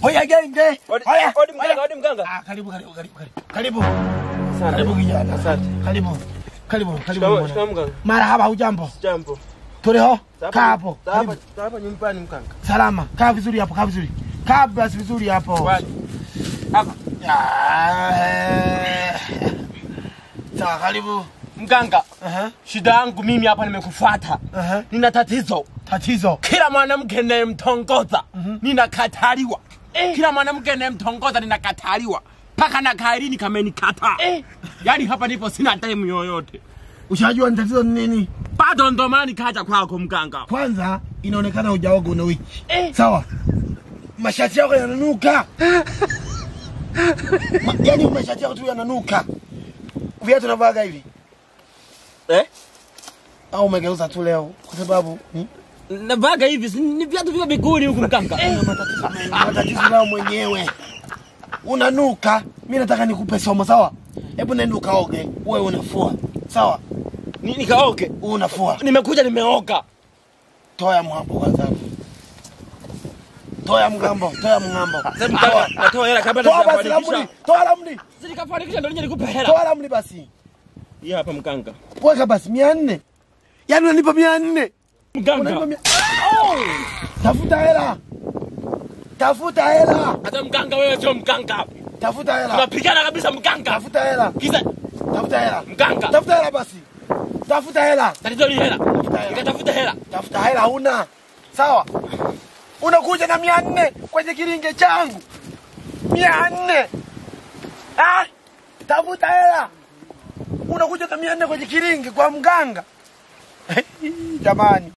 Hoya genge. Hoya. Odi mganga. Ah, karibu. Karibu kijana. Asante. Karibu. Shikamoo mganga. Marahaba, hujambo? Jambo. Tuleho. Kaa hapo. Hapa nyumbani mganga. Salama. Kaa vizuri hapo, kaa vizuri. Kaa basi vizuri hapo. Wapi? Hapa. Sawa, karibu. Mganga. Shida yangu mimi hapa nimekufuata. Nina tatizo. Tatizo. Kila mwanamke ninayemtongoza ninakataliwa. Kila mwanamke ninayemtongoza ninakataliwa. Paka na Kairini kamenikata. Yaani hapa nipo sina time yoyote. Ushajua ni tatizo ni nini? Bado ndo maana nikaja kwako mganga. Kwanza inaonekana hujaoga una wiki. Sawa. Mashati yako yananuka. Yaani mashati yako tu yananuka. Viatu unavaga hivi? Au umegeuza tu leo kwa sababu navaga hivi ni viatu vya biguni huko mganga. Matatizo nao mwenyewe. Unanuka. Mimi nataka nikupe somo, sawa? Hebu nenda ukaoge, wewe unafua. Sawa? Nikaoge, unafua. Nimekuja nimeoga. Toa mhambo kwanza. Toa mgambo. Natoa hela kabla sijafanikisha. Toa lamni. Sikafanikisha ndio nikupe hela. Toa lamni basi. Hii hapa mganga. Weka basi 400. Yaani unanipa 400. Mganga. Tafuta hela. Hata mganga wewe sio mganga. Tafuta hela. Tunapigana kabisa mganga. Tafuta hela. Tafuta hela. Mganga. Tafuta hela basi. Tafuta hela. Tatizo ni hela. Nikatafuta hela. Tafuta hela huna. Sawa? Unakuja na 400 kwenye kiringe changu. 400. Tafuta hela. Unakuja na 400 kwenye kiringe kwa mganga. Jamani.